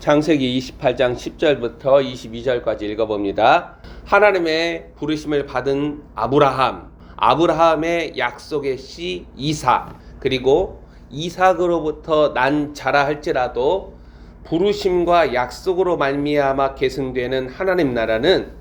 창세기 28장 10절부터 22절까지 읽어봅니다. 하나님의 부르심을 받은 아브라함의 약속의 씨 이삭, 그리고 이삭으로부터 난 자라 할지라도 부르심과 약속으로 말미암아 계승되는 하나님 나라는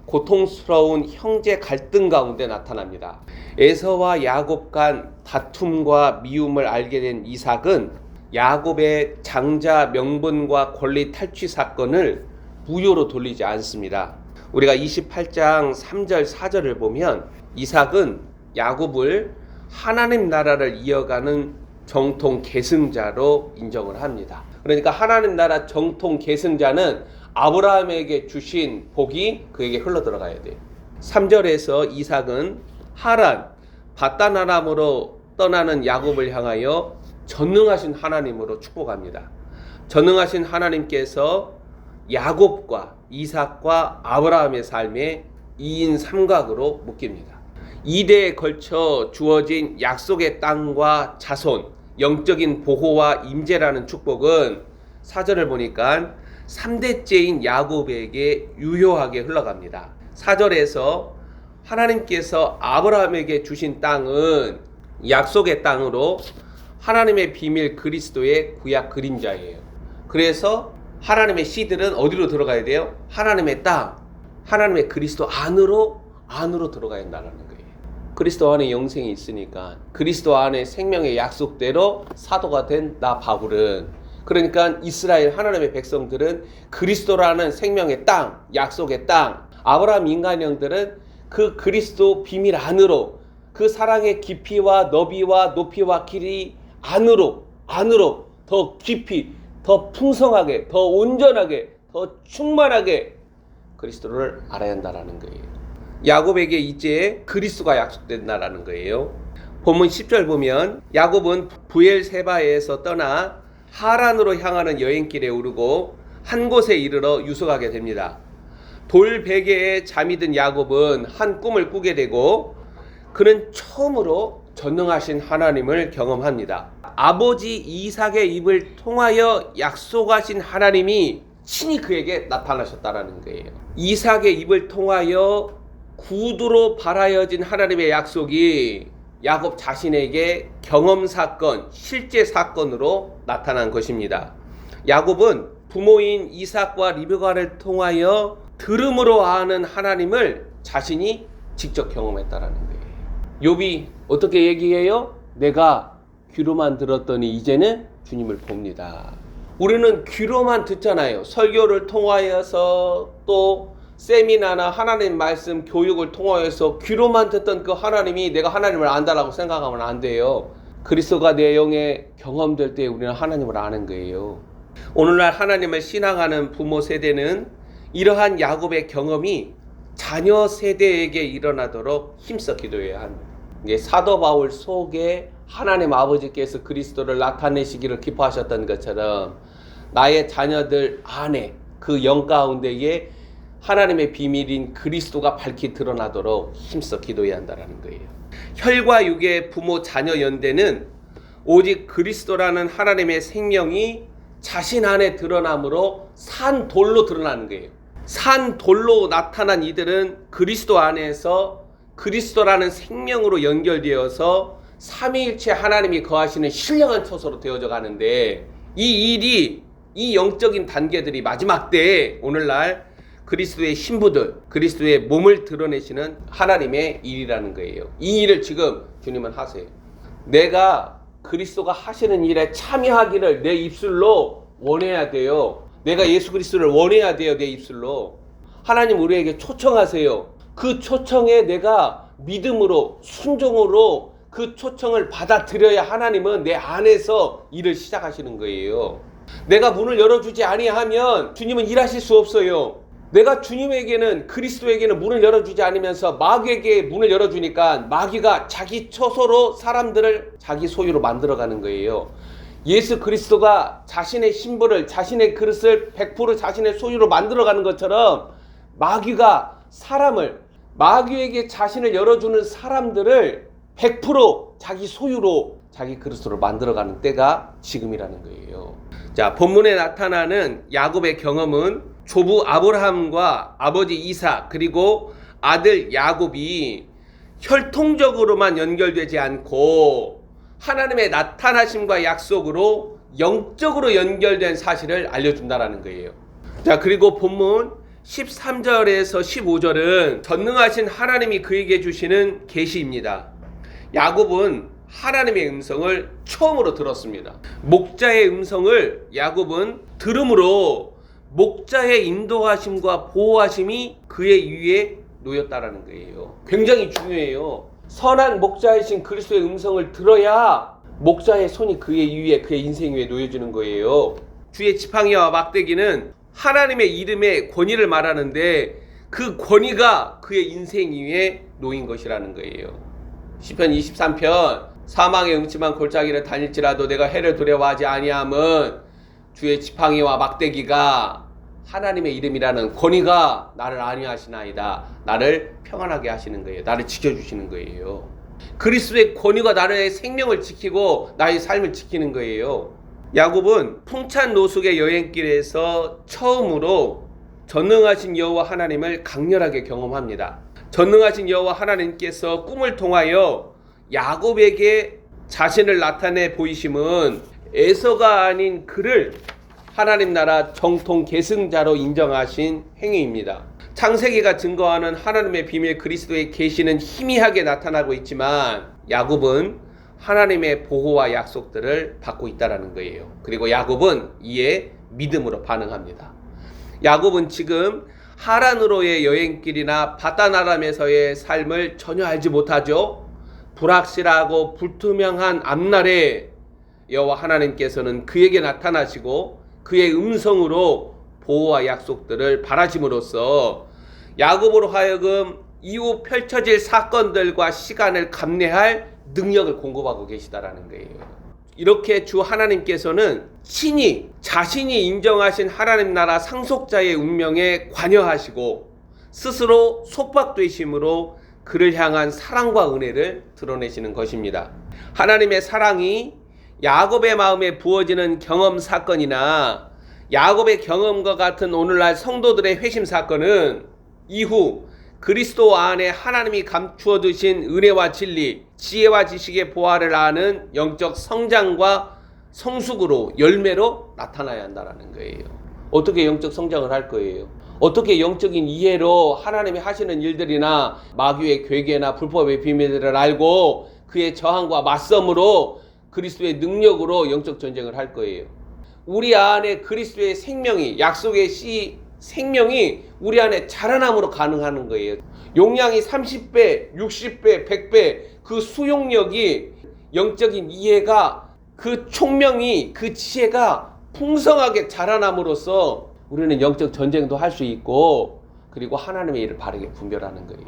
고통스러운 형제 갈등 가운데 나타납니다. 에서와 야곱 간 다툼과 미움을 알게 된 이삭은 야곱의 장자 명분과 권리 탈취 사건을 무효로 돌리지 않습니다. 우리가 28장 3절 4절을 보면 이삭은 야곱을 하나님 나라를 이어가는 정통 계승자로 인정을 합니다. 그러니까 하나님 나라 정통 계승자는 아브라함에게 주신 복이 그에게 흘러들어가야 돼요. 3절에서 이삭은 하란 바단 아람으로 떠나는 야곱을 향하여 전능하신 하나님으로 축복합니다. 전능하신 하나님께서 야곱과 이삭과 아브라함의 삶에 2인 3각으로 묶입니다. 2대에 걸쳐 주어진 약속의 땅과 자손, 영적인 보호와 임재라는 축복은 4절을 보니까 3대째인 야곱에게 유효하게 흘러갑니다. 4절에서 하나님께서 아브라함에게 주신 땅은 약속의 땅으로 하나님의 비밀 그리스도의 구약 그림자예요. 그래서 하나님의 씨들은 어디로 들어가야 돼요? 하나님의 땅, 하나님의 그리스도 안으로 들어가야 한다는 거예요. 그리스도 안에 영생이 있으니까 그리스도 안에 생명의 약속대로 사도가 된 나 바울은, 그러니까 이스라엘 하나님의 백성들은 그리스도라는 생명의 땅, 약속의 땅, 아브라함 인간형들은 그 그리스도 비밀 안으로, 그 사랑의 깊이와 너비와 높이와 길이 안으로 더 깊이, 더 풍성하게, 더 온전하게, 더 충만하게 그리스도를 알아야 한다는 거예요. 야곱에게 이제 그리스도가 약속된다라는 거예요. 본문 10절 보면 야곱은 부엘세바에서 떠나 하란으로 향하는 여행길에 오르고 한 곳에 이르러 유숙하게 됩니다. 돌베개에 잠이 든 야곱은 한 꿈을 꾸게 되고 그는 처음으로 전능하신 하나님을 경험합니다. 아버지 이삭의 입을 통하여 약속하신 하나님이 친히 그에게 나타나셨다라는 거예요. 이삭의 입을 통하여 구두로 발하여진 하나님의 약속이 야곱 자신에게 경험 사건, 실제 사건으로 나타난 것입니다. 야곱은 부모인 이삭과 리브가를 통하여 들음으로 아는 하나님을 자신이 직접 경험했다라는 거예요. 욥이 어떻게 얘기해요? 내가 귀로만 들었더니 이제는 주님을 봅니다. 우리는 귀로만 듣잖아요. 설교를 통하여서 또 세미나나 하나님 말씀 교육을 통하여서 귀로만 듣던 그 하나님이 내가 하나님을 안다라고 생각하면 안 돼요. 그리스도가 내 영에 경험될 때 우리는 하나님을 아는 거예요. 오늘날 하나님을 신앙하는 부모 세대는 이러한 야곱의 경험이 자녀 세대에게 일어나도록 힘써 기도해야 합니다. 사도 바울 속에 하나님 아버지께서 그리스도를 나타내시기를 기뻐하셨던 것처럼 나의 자녀들 안에 그 영 가운데에 하나님의 비밀인 그리스도가 밝히 드러나도록 힘써 기도해야 한다는 거예요. 혈과 육의 부모 자녀 연대는 오직 그리스도라는 하나님의 생명이 자신 안에 드러남으로 산 돌로 드러나는 거예요. 산 돌로 나타난 이들은 그리스도 안에서 그리스도라는 생명으로 연결되어서 삼위일체 하나님이 거하시는 신령한 처소로 되어져 가는데, 이 일이, 이 영적인 단계들이 마지막 때에 오늘날 그리스도의 신부들, 그리스도의 몸을 드러내시는 하나님의 일이라는 거예요. 이 일을 지금 주님은 하세요. 내가 그리스도가 하시는 일에 참여하기를 내 입술로 원해야 돼요. 내가 예수 그리스도를 원해야 돼요. 내 입술로. 하나님 우리에게 초청하세요. 그 초청에 내가 믿음으로, 순종으로 그 초청을 받아들여야 하나님은 내 안에서 일을 시작하시는 거예요. 내가 문을 열어주지 아니하면 주님은 일하실 수 없어요. 내가 주님에게는, 그리스도에게는 문을 열어주지 않으면서 마귀에게 문을 열어주니까 마귀가 자기 처소로 사람들을 자기 소유로 만들어가는 거예요. 예수 그리스도가 자신의 신부를, 자신의 그릇을 100% 자신의 소유로 만들어가는 것처럼 마귀가 마귀에게 자신을 열어주는 사람들을 100% 자기 소유로 자기 그릇으로 만들어가는 때가 지금이라는 거예요. 자, 본문에 나타나는 야곱의 경험은 조부 아브라함과 아버지 이삭 그리고 아들 야곱이 혈통적으로만 연결되지 않고 하나님의 나타나심과 약속으로 영적으로 연결된 사실을 알려준다라는 거예요. 자, 그리고 본문 13절에서 15절은 전능하신 하나님이 그에게 주시는 계시입니다. 야곱은 하나님의 음성을 처음으로 들었습니다. 목자의 음성을 야곱은 들음으로 목자의 인도하심과 보호하심이 그의 위에 놓였다라는 거예요. 굉장히 중요해요. 선한 목자이신 그리스도의 음성을 들어야 목자의 손이 그의 위에, 그의 인생 위에 놓여지는 거예요. 주의 지팡이와 막대기는 하나님의 이름의 권위를 말하는데 그 권위가 그의 인생 위에 놓인 것이라는 거예요. 시편 23편 사망의 음침한 골짜기를 다닐지라도 내가 해를 두려워하지 아니함은 주의 지팡이와 막대기가 하나님의 이름이라는 권위가 나를 안위하시나이다. 나를 평안하게 하시는 거예요. 나를 지켜주시는 거예요. 그리스도의 권위가 나의 생명을 지키고 나의 삶을 지키는 거예요. 야곱은 풍찬 노숙의 여행길에서 처음으로 전능하신 여호와 하나님을 강렬하게 경험합니다. 전능하신 여호와 하나님께서 꿈을 통하여 야곱에게 자신을 나타내 보이심은 에서가 아닌 그를 하나님 나라 정통 계승자로 인정하신 행위입니다. 창세기가 증거하는 하나님의 비밀 그리스도의 계시는 희미하게 나타나고 있지만 야곱은 하나님의 보호와 약속들을 받고 있다는 거예요. 그리고 야곱은 이에 믿음으로 반응합니다. 야곱은 지금 하란으로의 여행길이나 바다나람에서의 삶을 전혀 알지 못하죠. 불확실하고 불투명한 앞날에 여호와 하나님께서는 그에게 나타나시고 그의 음성으로 보호와 약속들을 바라심으로써 야곱으로 하여금 이후 펼쳐질 사건들과 시간을 감내할 능력을 공급하고 계시다라는 거예요. 이렇게 주 하나님께서는 친히 자신이 인정하신 하나님 나라 상속자의 운명에 관여하시고 스스로 속박되심으로 그를 향한 사랑과 은혜를 드러내시는 것입니다. 하나님의 사랑이 야곱의 마음에 부어지는 경험 사건이나 야곱의 경험과 같은 오늘날 성도들의 회심 사건은 이후 그리스도 안에 하나님이 감추어 두신 은혜와 진리, 지혜와 지식의 보화를 아는 영적 성장과 성숙으로 열매로 나타나야 한다는 거예요. 어떻게 영적 성장을 할 거예요? 어떻게 영적인 이해로 하나님이 하시는 일들이나 마귀의 괴계나 불법의 비밀들을 알고 그의 저항과 맞섬으로 그리스도의 능력으로 영적 전쟁을 할 거예요. 우리 안에 그리스도의 생명이, 약속의 씨 생명이 우리 안에 자라남으로 가능한 거예요. 용량이 30배, 60배, 100배 그 수용력이, 영적인 이해가, 그 총명이, 그 지혜가 풍성하게 자라남으로써 우리는 영적 전쟁도 할 수 있고 그리고 하나님의 일을 바르게 분별하는 거예요.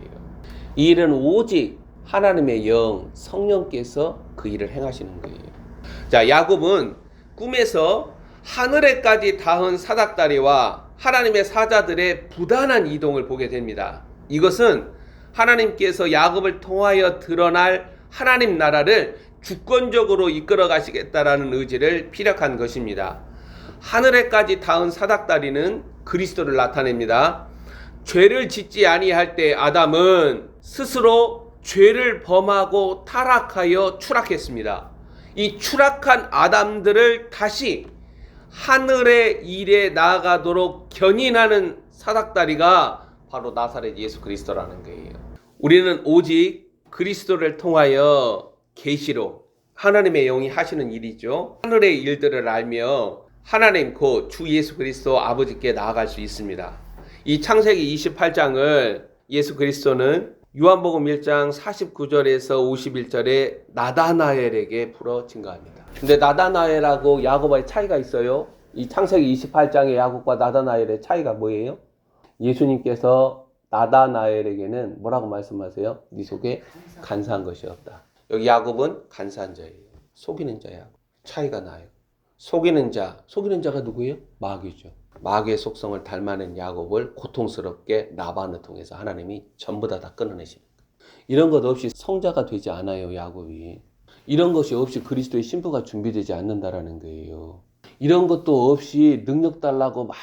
이 일은 오직 하나님의 영, 성령께서 그 일을 행하시는 거예요. 자, 야곱은 꿈에서 하늘에까지 닿은 사닥다리와 하나님의 사자들의 부단한 이동을 보게 됩니다. 이것은 하나님께서 야곱을 통하여 드러날 하나님 나라를 주권적으로 이끌어 가시겠다라는 의지를 피력한 것입니다. 하늘에까지 닿은 사닥다리는 그리스도를 나타냅니다. 죄를 짓지 아니할 때 아담은 스스로 죄를 범하고 타락하여 추락했습니다. 이 추락한 아담들을 다시 하늘의 일에 나아가도록 견인하는 사닥다리가 바로 나사렛 예수 그리스도라는 거예요. 우리는 오직 그리스도를 통하여 계시로 하나님의 영이 하시는 일이죠. 하늘의 일들을 알며 하나님 곧 주 예수 그리스도 아버지께 나아갈 수 있습니다. 이 창세기 28장을 예수 그리스도는 요한복음 1장 49절에서 51절에 나다나엘에게 풀어 증거합니다. 근데 나다나엘하고 야곱과의 차이가 있어요. 이 창세기 28장의 야곱과 나다나엘의 차이가 뭐예요? 예수님께서 나다나엘에게는 뭐라고 말씀하세요? 네 속에 간사한 것이 없다. 여기 야곱은 간사한 자예요. 속이는 자야. 차이가 나요. 속이는 자가 누구예요? 마귀죠. 마귀의 속성을 닮아낸 야곱을 고통스럽게 라반을 통해서 하나님이 전부 다 끊어내시는 거예요. 이런 것 없이 성자가 되지 않아요, 야곱이. 이런 것이 없이 그리스도의 신부가 준비되지 않는다라는 거예요. 이런 것도 없이 능력 달라고 막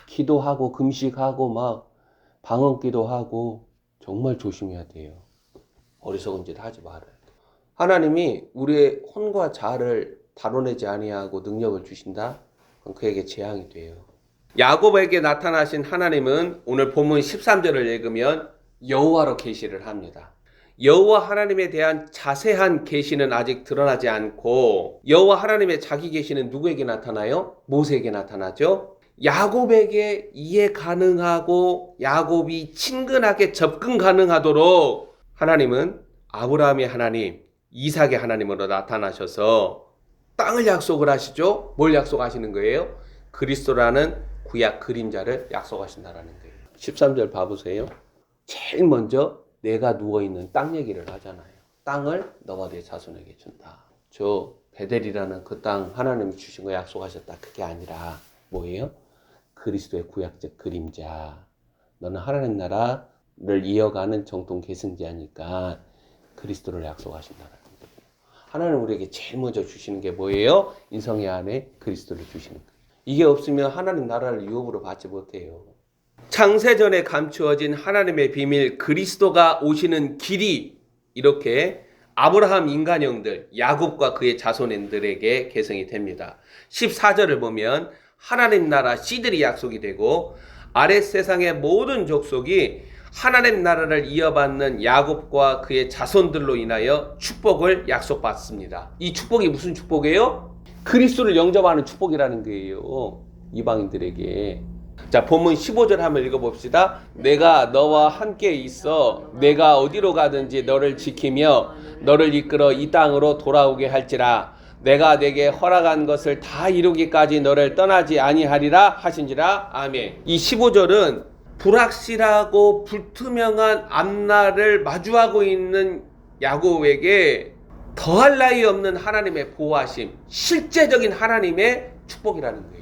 기도하고 금식하고 막 방언기도 하고 정말 조심해야 돼요. 어리석은 짓 하지 말아요. 하나님이 우리의 혼과 자아를 다뤄내지 아니하고 능력을 주신다? 그럼 그에게 재앙이 돼요. 야곱에게 나타나신 하나님은 오늘 본문 13절을 읽으면 여호와로 계시를 합니다. 여호와 하나님에 대한 자세한 계시는 아직 드러나지 않고 여호와 하나님의 자기 계시는 누구에게 나타나요? 모세에게 나타나죠. 야곱에게 이해 가능하고 야곱이 친근하게 접근 가능하도록 하나님은 아브라함의 하나님, 이삭의 하나님으로 나타나셔서 땅을 약속을 하시죠. 뭘 약속하시는 거예요? 그리스도라는 구약 그림자를 약속하신다라는 거예요. 13절 봐보세요. 제일 먼저 내가 누워있는 땅 얘기를 하잖아요. 땅을 너와 네 자손에게 준다. 저 베델이라는 그 땅 하나님이 주신 거 약속하셨다. 그게 아니라 뭐예요? 그리스도의 구약적 그림자. 너는 하나님 나라를 이어가는 정통 계승자니까 그리스도를 약속하신다는 거예요. 하나님 우리에게 제일 먼저 주시는 게 뭐예요? 인성의 안에 그리스도를 주시는 거예요. 이게 없으면 하나님 나라를 유업으로 받지 못해요. 창세전에 감추어진 하나님의 비밀 그리스도가 오시는 길이 이렇게 아브라함 인간형들 야곱과 그의 자손들에게 계승이 됩니다. 14절을 보면 하나님 나라 씨들이 약속이 되고 아랫 세상의 모든 족속이 하나님 나라를 이어받는 야곱과 그의 자손들로 인하여 축복을 약속받습니다. 이 축복이 무슨 축복이에요? 그리스도를 영접하는 축복이라는 거예요. 이방인들에게. 자, 본문 15절 한번 읽어봅시다. 내가 너와 함께 있어 내가 어디로 가든지 너를 지키며 너를 이끌어 이 땅으로 돌아오게 할지라. 내가 내게 허락한 것을 다 이루기까지 너를 떠나지 아니하리라 하신지라. 아멘. 이 15절은 불확실하고 불투명한 앞날을 마주하고 있는 야곱에게 더할 나위 없는 하나님의 보호하심, 실제적인 하나님의 축복이라는 거예요.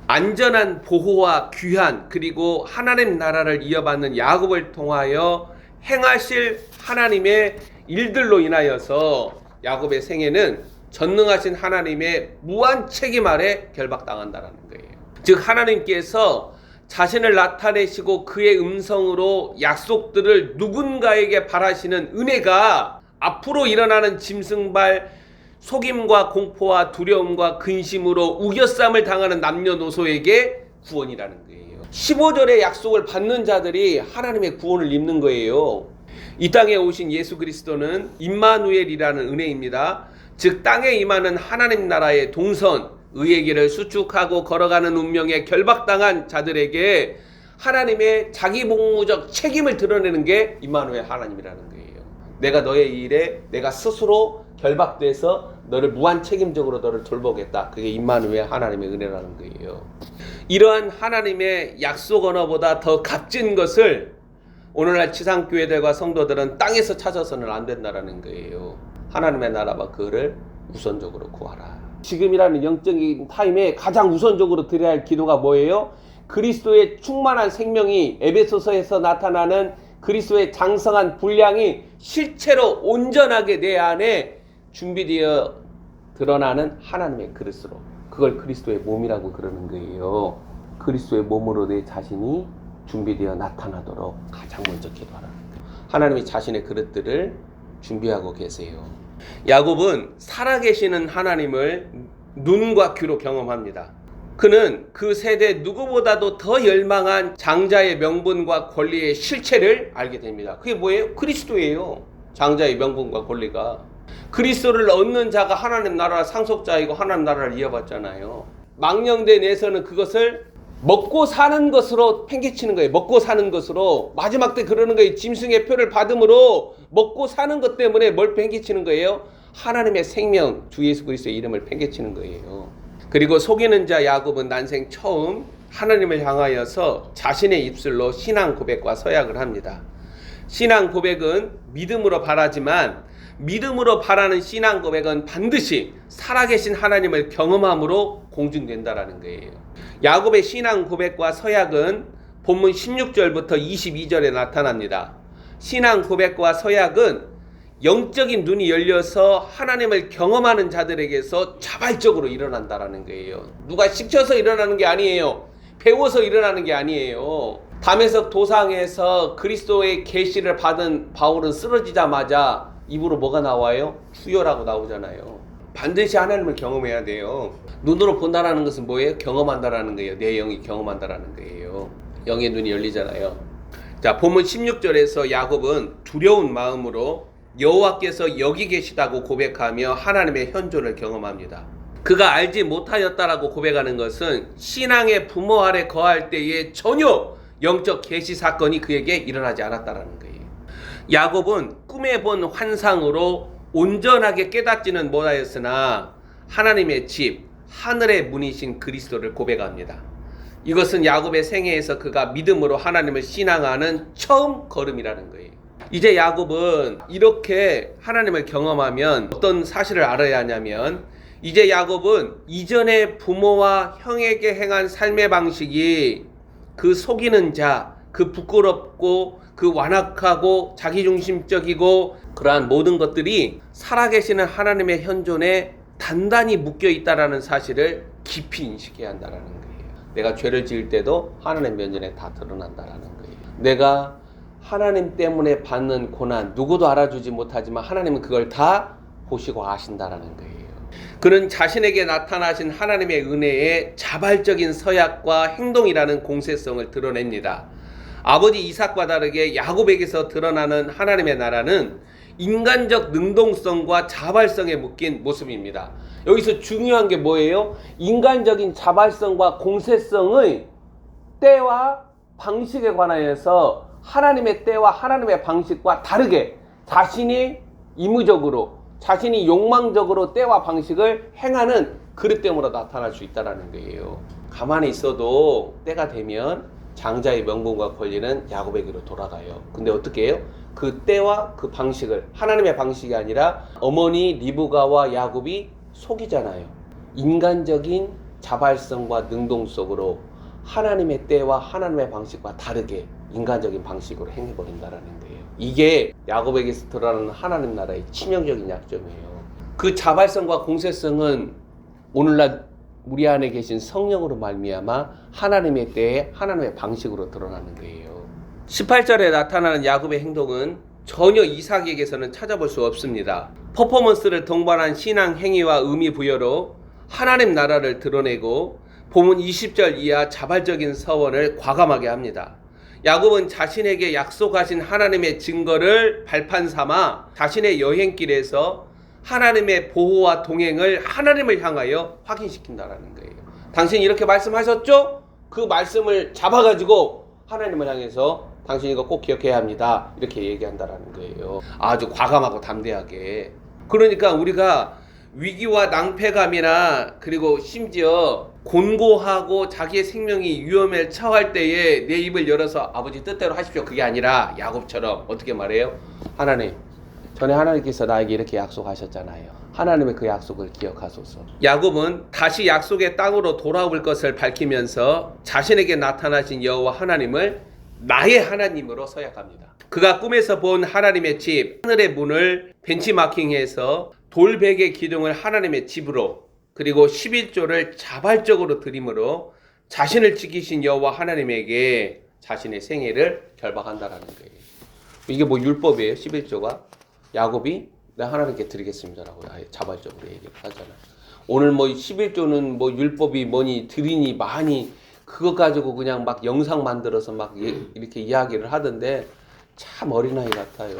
안전한 보호와 귀한 그리고 하나님 나라를 이어받는 야곱을 통하여 행하실 하나님의 일들로 인하여서 야곱의 생애는 전능하신 하나님의 무한 책임 아래 결박당한다는 거예요. 즉 하나님께서 자신을 나타내시고 그의 음성으로 약속들을 누군가에게 바라시는 은혜가 앞으로 일어나는 짐승발 속임과 공포와 두려움과 근심으로 우겨쌈을 당하는 남녀노소에게 구원이라는 거예요. 15절의 약속을 받는 자들이 하나님의 구원을 입는 거예요. 이 땅에 오신 예수 그리스도는 임마누엘이라는 은혜입니다. 즉 땅에 임하는 하나님 나라의 동선, 의의 길을 수축하고 걸어가는 운명에 결박당한 자들에게 하나님의 자기 복무적 책임을 드러내는 게 임마누엘 하나님이라는 거예요. 내가 너의 일에 내가 스스로 결박돼서 너를 무한 책임적으로 너를 돌보겠다. 그게 임마누엘 하나님의 은혜라는 거예요. 이러한 하나님의 약속 언어보다 더 값진 것을 오늘날 지상교회들과 성도들은 땅에서 찾아서는 안 된다라는 거예요. 하나님의 나라와 그를 우선적으로 구하라. 지금이라는 영적인 타임에 가장 우선적으로 드려야 할 기도가 뭐예요? 그리스도의 충만한 생명이 에베소서에서 나타나는 그리스도의 장성한 분량이 실체로 온전하게 내 안에 준비되어 드러나는 하나님의 그릇으로, 그걸 그리스도의 몸이라고 그러는 거예요. 그리스도의 몸으로 내 자신이 준비되어 나타나도록 가장 먼저 기도하라는 거예요. 하나님이 자신의 그릇들을 준비하고 계세요. 야곱은 살아계시는 하나님을 눈과 귀로 경험합니다. 그는 그 세대 누구보다도 더 열망한 장자의 명분과 권리의 실체를 알게 됩니다. 그게 뭐예요? 그리스도예요. 장자의 명분과 권리가. 그리스도를 얻는 자가 하나님 나라 상속자이고 하나님 나라를 이어받잖아요. 망령된 에서는 그것을 먹고 사는 것으로 팽개치는 거예요. 먹고 사는 것으로. 마지막 때 그러는 거예요. 짐승의 표를 받음으로 먹고 사는 것 때문에 뭘 팽개치는 거예요? 하나님의 생명, 주 예수 그리스도의 이름을 팽개치는 거예요. 그리고 속이는 자 야곱은 난생 처음 하나님을 향하여서 자신의 입술로 신앙 고백과 서약을 합니다. 신앙 고백은 믿음으로 바라지만 믿음으로 바라는 신앙 고백은 반드시 살아계신 하나님을 경험함으로 공증된다라는 거예요. 야곱의 신앙 고백과 서약은 본문 16절부터 22절에 나타납니다. 신앙 고백과 서약은 영적인 눈이 열려서 하나님을 경험하는 자들에게서 자발적으로 일어난다라는 거예요. 누가 시켜서 일어나는 게 아니에요. 배워서 일어나는 게 아니에요. 담에석 도상에서 그리스도의 계시를 받은 바울은 쓰러지자마자 입으로 뭐가 나와요? 주여라고 나오잖아요. 반드시 하나님을 경험해야 돼요. 눈으로 본다라는 것은 뭐예요? 경험한다라는 거예요. 내 영이 경험한다라는 거예요. 영의 눈이 열리잖아요. 자, 본문 16절에서 야곱은 두려운 마음으로 여호와께서 여기 계시다고 고백하며 하나님의 현존을 경험합니다. 그가 알지 못하였다라고 고백하는 것은 신앙의 부모 아래 거할 때에 전혀 영적 계시 사건이 그에게 일어나지 않았다라는 거예요. 야곱은 꿈에 본 환상으로 온전하게 깨닫지는 못하였으나 하나님의 집, 하늘의 문이신 그리스도를 고백합니다. 이것은 야곱의 생애에서 그가 믿음으로 하나님을 신앙하는 처음 걸음이라는 거예요. 이제 야곱은 이렇게 하나님을 경험하면 어떤 사실을 알아야 하냐면, 이제 야곱은 이전에 부모와 형에게 행한 삶의 방식이 그 속이는 자, 그 부끄럽고 그 완악하고 자기중심적이고 그러한 모든 것들이 살아계시는 하나님의 현존에 단단히 묶여 있다라는 사실을 깊이 인식해야 한다라는 거예요. 내가 죄를 지을 때도 하나님 면전에 다 드러난다라는 거예요. 내가 하나님 때문에 받는 고난, 누구도 알아주지 못하지만 하나님은 그걸 다 보시고 아신다라는 거예요. 그는 자신에게 나타나신 하나님의 은혜의 자발적인 서약과 행동이라는 공세성을 드러냅니다. 아버지 이삭과 다르게 야곱에게서 드러나는 하나님의 나라는 인간적 능동성과 자발성에 묶인 모습입니다. 여기서 중요한 게 뭐예요? 인간적인 자발성과 공세성의 때와 방식에 관하여서 하나님의 때와 하나님의 방식과 다르게 자신이 임의적으로, 자신이 욕망적으로 때와 방식을 행하는 그릇됨으로 나타날 수 있다는 거예요. 가만히 있어도 때가 되면 장자의 명분과 권리는 야곱에게로 돌아가요. 근데 어떻게 해요? 그 때와 그 방식을, 하나님의 방식이 아니라 어머니 리브가와 야곱이 속이잖아요. 인간적인 자발성과 능동성으로 하나님의 때와 하나님의 방식과 다르게 인간적인 방식으로 행해버린다는 거예요. 이게 야곱에게서 드러나는 하나님 나라의 치명적인 약점이에요. 그 자발성과 공세성은 오늘날 우리 안에 계신 성령으로 말미암아 하나님의 때에 하나님의 방식으로 드러나는 거예요. 18절에 나타나는 야곱의 행동은 전혀 이삭에게서는 찾아볼 수 없습니다. 퍼포먼스를 동반한 신앙 행위와 의미 부여로 하나님 나라를 드러내고 본문 20절 이하 자발적인 서원을 과감하게 합니다. 야곱은 자신에게 약속하신 하나님의 증거를 발판 삼아 자신의 여행길에서 하나님의 보호와 동행을 하나님을 향하여 확인시킨다라는 거예요. 당신이 이렇게 말씀하셨죠? 그 말씀을 잡아가지고 하나님을 향해서 당신이 이거 꼭 기억해야 합니다. 이렇게 얘기한다라는 거예요. 아주 과감하고 담대하게. 그러니까 우리가 위기와 낭패감이나 그리고 심지어 곤고하고 자기의 생명이 위험에 처할 때에 내 입을 열어서 아버지 뜻대로 하십시오, 그게 아니라 야곱처럼 어떻게 말해요? 하나님, 전에 하나님께서 나에게 이렇게 약속하셨잖아요. 하나님의 그 약속을 기억하소서. 야곱은 다시 약속의 땅으로 돌아올 것을 밝히면서 자신에게 나타나신 여호와 하나님을 나의 하나님으로 서약합니다. 그가 꿈에서 본 하나님의 집, 하늘의 문을 벤치마킹해서 돌베개 기둥을 하나님의 집으로, 그리고 11조를 자발적으로 드림으로 자신을 지키신 여호와 하나님에게 자신의 생애를 결박한다라는 거예요. 이게 뭐 율법이에요? 11조가 야곱이 내가 하나님께 드리겠습니다라고 자발적으로 얘기를 하잖아요. 오늘 뭐 11조는 뭐 율법이 뭐니 드리니 많이 그거 가지고 그냥 막 영상 만들어서 막 이렇게 이야기를 하던데 참 어린아이 같아요.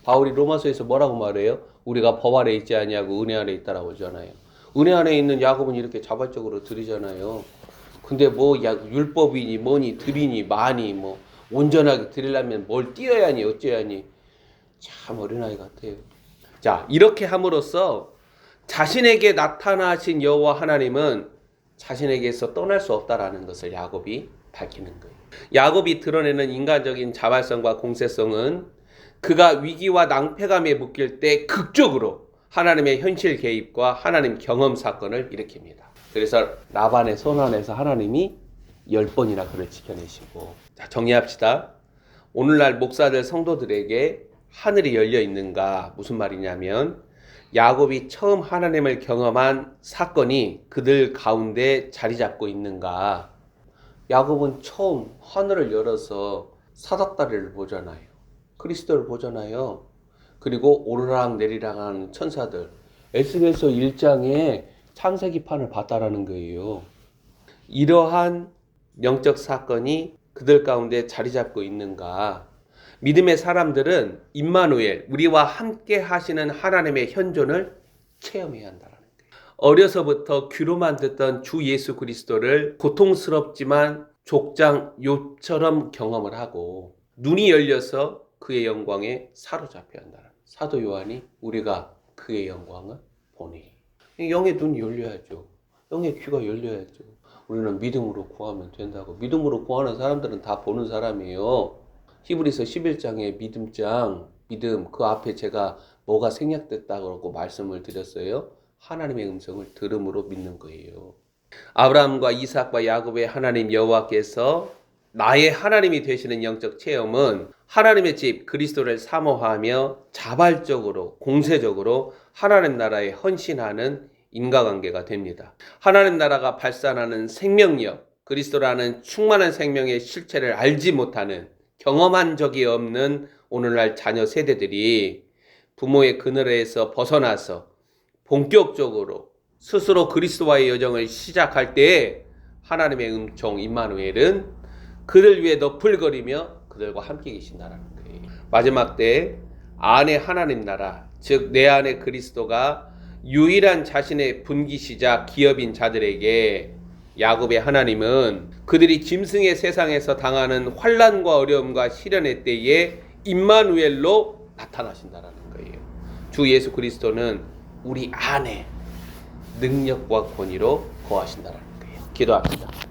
바울이 로마서에서 뭐라고 말해요? 우리가 법 아래 있지 아니하고 은혜 아래 있다라고 하잖아요. 은혜 안에 있는 야곱은 이렇게 자발적으로 드리잖아요. 근데 뭐 율법이니 뭐니 드리니 많이 뭐 온전하게 드리려면 뭘 띄어야 하니 어째야 하니 참 어린아이 같아요. 자, 이렇게 함으로써 자신에게 나타나신 여호와 하나님은 자신에게서 떠날 수 없다라는 것을 야곱이 밝히는 거예요. 야곱이 드러내는 인간적인 자발성과 공세성은 그가 위기와 낭패감에 묶일 때 극적으로 하나님의 현실 개입과 하나님 경험 사건을 일으킵니다. 그래서 라반의 손안에서 하나님이 10번이나 그를 지켜내시고. 자, 정리합시다. 오늘날 목사들 성도들에게 하늘이 열려 있는가? 무슨 말이냐면 야곱이 처음 하나님을 경험한 사건이 그들 가운데 자리 잡고 있는가? 야곱은 처음 하늘을 열어서 사닥다리를 보잖아요. 그리스도를 보잖아요. 그리고 오르락 내리락 하는 천사들. 에스겔서 1장에 창세기판을 봤다라는 거예요. 이러한 영적 사건이 그들 가운데 자리 잡고 있는가? 믿음의 사람들은 임마누엘, 우리와 함께 하시는 하나님의 현존을 체험해야 한다는 거예요. 어려서부터 귀로만 듣던 주 예수 그리스도를 고통스럽지만 족장요처럼 경험을 하고 눈이 열려서 그의 영광에 사로잡혀야 한다는 거예요. 사도 요한이 우리가 그의 영광을 보니. 영의 눈이 열려야죠. 영의 귀가 열려야죠. 우리는 믿음으로 구하면 된다고. 믿음으로 구하는 사람들은 다 보는 사람이에요. 히브리서 11장에 믿음 그 앞에 제가 뭐가 생략됐다고 말씀을 드렸어요. 하나님의 음성을 들음으로 믿는 거예요. 아브라함과 이삭과 야곱의 하나님 여호와께서 나의 하나님이 되시는 영적 체험은 하나님의 집 그리스도를 사모하며 자발적으로 공세적으로 하나님 나라에 헌신하는 인과관계가 됩니다. 하나님 나라가 발산하는 생명력, 그리스도라는 충만한 생명의 실체를 알지 못하는 경험한 적이 없는 오늘날 자녀 세대들이 부모의 그늘에서 벗어나서 본격적으로 스스로 그리스도와의 여정을 시작할 때에 하나님의 음총 임마누엘은 그들 위에 너풀거리며 그들과 함께 계신다라는 거예요. 마지막 때에 안에 하나님 나라, 즉 내 안에 그리스도가 유일한 자신의 분기시자 기업인 자들에게 야곱의 하나님은 그들이 짐승의 세상에서 당하는 환난과 어려움과 시련의 때에 임마누엘로 나타나신다라는 거예요. 주 예수 그리스도는 우리 안에 능력과 권위로 거하신다라는 거예요. 기도합시다.